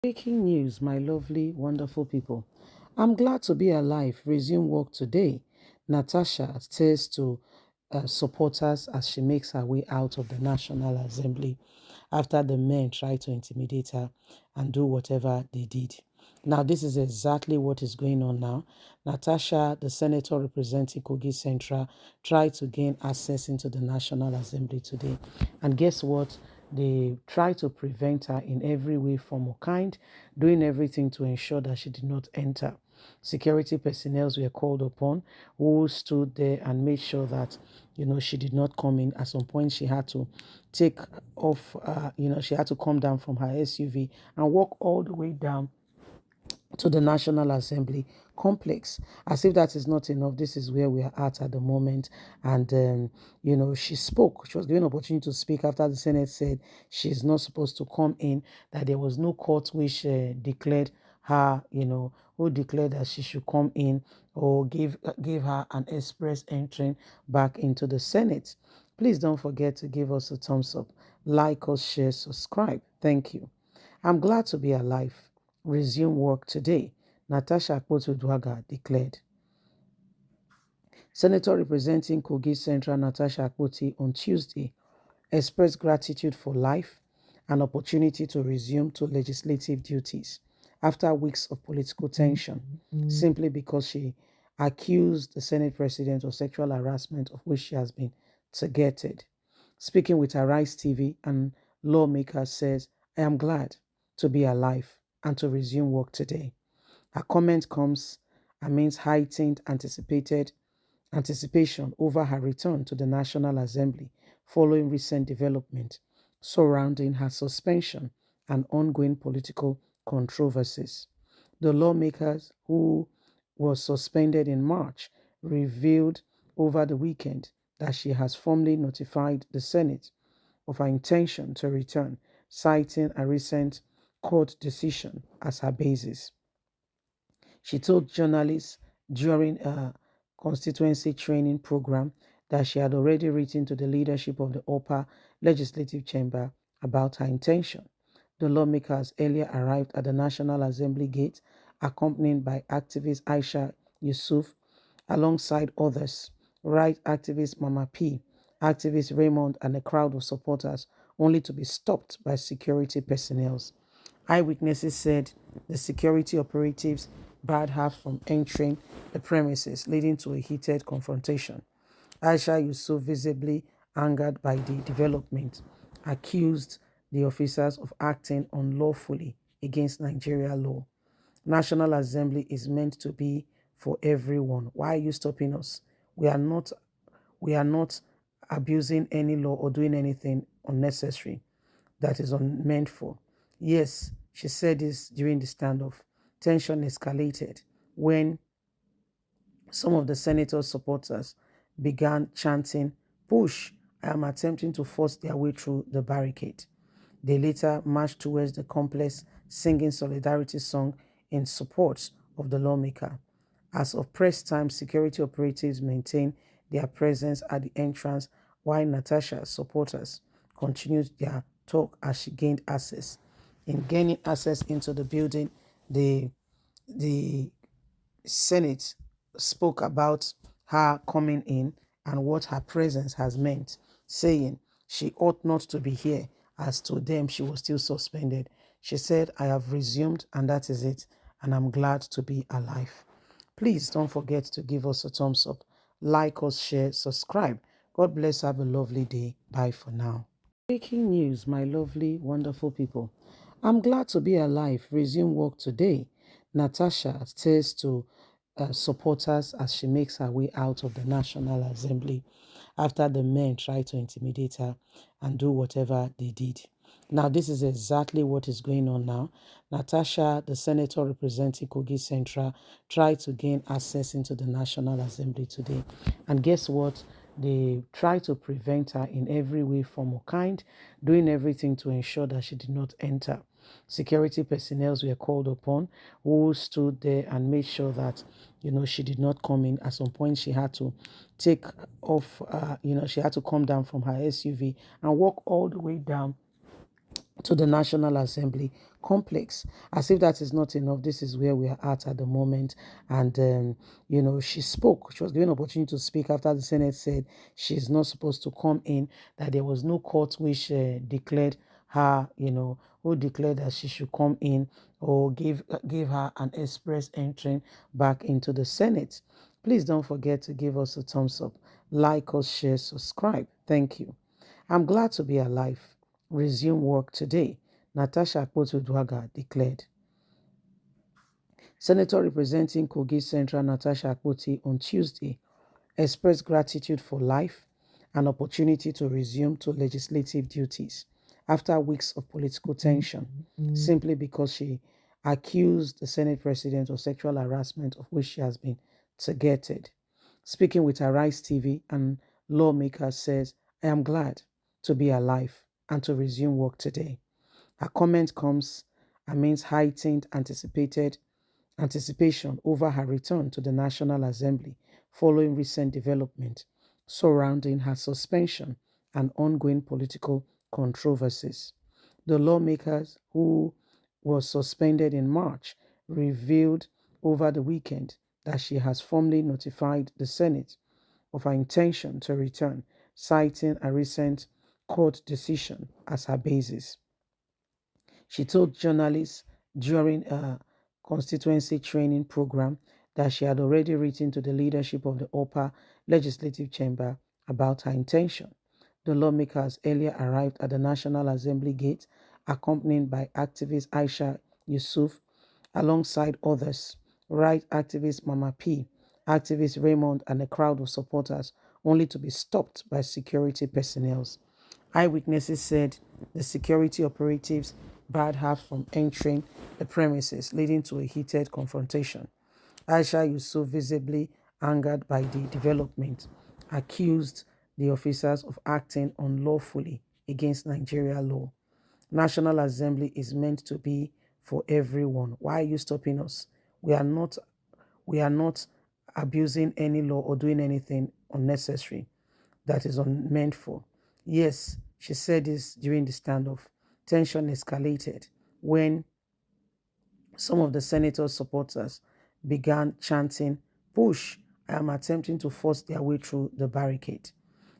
Breaking news, my lovely, wonderful people. I'm glad to be alive. Resume work today. Natasha says to supporters as she makes her way out of the National Assembly after the men tried to intimidate her and do whatever they did. Now, this is exactly what is going on now. Natasha, the senator representing Kogi Central, tried to gain access into the National Assembly today. And guess what? They tried to prevent her in every way, form, or kind, doing everything to ensure that she did not enter. Security personnel were called upon who stood there and made sure that she did not come in. At some point she had to take off, she had to come down from her SUV and walk all the way down to the National Assembly complex. As if that is not enough, this is where we are at the moment. And, she spoke. She was given opportunity to speak after the Senate said she's not supposed to come in, that there was no court which declared her, who declared that she should come in or give her an express entry back into the Senate. Please don't forget to give us a thumbs up, like us, share, subscribe. Thank you. I'm glad to be alive. Resume work today, Natasha Akpabio declared. Senator representing Kogi Central Natasha Akpoti on Tuesday expressed gratitude for life and opportunity to resume to legislative duties after weeks of political tension, simply because she accused the Senate president of sexual harassment of which she has been targeted. Speaking with Arise TV, and lawmaker says, I am glad to be alive and to resume work today. Her comment comes amidst heightened anticipation over her return to the National Assembly following recent development surrounding her suspension and ongoing political controversies. The lawmakers who was suspended in March revealed over the weekend that she has formally notified the Senate of her intention to return, citing a recent court decision as her basis. She told journalists during a constituency training program that she had already written to the leadership of the upper legislative chamber about her intention. The lawmakers earlier arrived at the National Assembly gate, accompanied by activist Aisha Yusuf, alongside others, right activist Mama P, activist Raymond, and a crowd of supporters, only to be stopped by security personnel. Eyewitnesses said the security operatives barred her from entering the premises, leading to a heated confrontation. Aisha Yusuf, visibly angered by the development, accused the officers of acting unlawfully against Nigeria law. National Assembly is meant to be for everyone. Why are you stopping us? We are not abusing any law or doing anything unnecessary that is meant for. Yes, she said this during the standoff. Tension escalated when some of the senator's supporters began chanting, "Push, I am attempting to force their way through the barricade." They later marched towards the complex, singing solidarity song in support of the lawmaker. As of press time, security operatives maintained their presence at the entrance while Natasha's supporters continued their talk as she gained access. In gaining access into the building, the Senate spoke about her coming in and what her presence has meant, saying she ought not to be here, as to them she was still suspended. She said, I have resumed and that is it, and I'm glad to be alive. Please don't forget to give us a thumbs up, like us, share, subscribe. God bless. Have a lovely day. Bye for now. Breaking news, my lovely, wonderful people. I'm glad to be alive. Resume work today. Natasha says to supporters as she makes her way out of the National Assembly after the men tried to intimidate her and do whatever they did. Now, this is exactly what is going on now. Natasha, the senator representing Kogi Central, tried to gain access into the National Assembly today. And guess what? They tried to prevent her in every way, form, or kind, doing everything to ensure that she did not enter. Security personnel were called upon who stood there and made sure that she did not come in. At some point she had to take off, she had to come down from her SUV and walk all the way down to the National Assembly complex. As if that is not enough, this is where we are at the moment. And, she spoke. She was given opportunity to speak after the Senate said she's not supposed to come in, that there was no court which declared her, who declared that she should come in or give her an express entry back into the Senate. Please don't forget to give us a thumbs up, like us, share, subscribe. Thank you. I'm glad to be alive. Resume work today, Natasha Akpabio declared. Senator representing Kogi Central Natasha Akpoti on Tuesday expressed gratitude for life and opportunity to resume to legislative duties after weeks of political tension, simply because she accused the Senate President of sexual harassment of which she has been targeted. Speaking with Arise TV, and lawmaker says, I am glad to be alive and to resume work today. Her comment comes amidst heightened anticipation over her return to the National Assembly following recent development surrounding her suspension and ongoing political controversies. The lawmakers who was suspended in March revealed over the weekend that she has formally notified the Senate of her intention to return, citing a recent court decision as her basis. She told journalists during a constituency training program that she had already written to the leadership of the upper legislative chamber about her intention. The lawmakers earlier arrived at the National Assembly gate, accompanied by activist Aisha Yusuf, alongside others, right activist Mama P, activist Raymond, and a crowd of supporters, only to be stopped by security personnel. Eyewitnesses said the security operatives barred her from entering the premises, leading to a heated confrontation. Aisha Yusuf, visibly angered by the development, accused the officers of acting unlawfully against Nigeria law. National Assembly is meant to be for everyone. Why are you stopping us? We are not abusing any law or doing anything unnecessary that is meant for. Yes, she said this during the standoff. Tension escalated when some of the senator's supporters began chanting, "Push!" I am attempting to force their way through the barricade.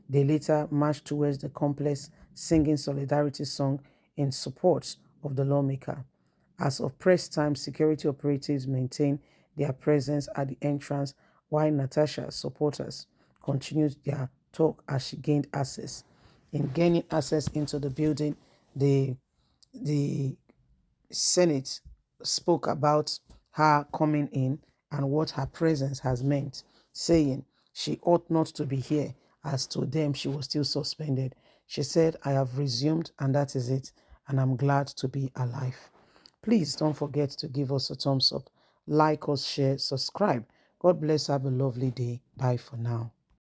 They later marched towards the complex, singing solidarity song in support of the lawmaker. As of press time, security operatives maintained their presence at the entrance while Natasha's supporters continued their talk as she gained access. In gaining access into the building, the Senate spoke about her coming in and what her presence has meant, saying she ought not to be here, as to them she was still suspended. She said, I have resumed and that is it, and I'm glad to be alive. Please don't forget to give us a thumbs up, like us, share, subscribe. God bless. Have a lovely day. Bye for now.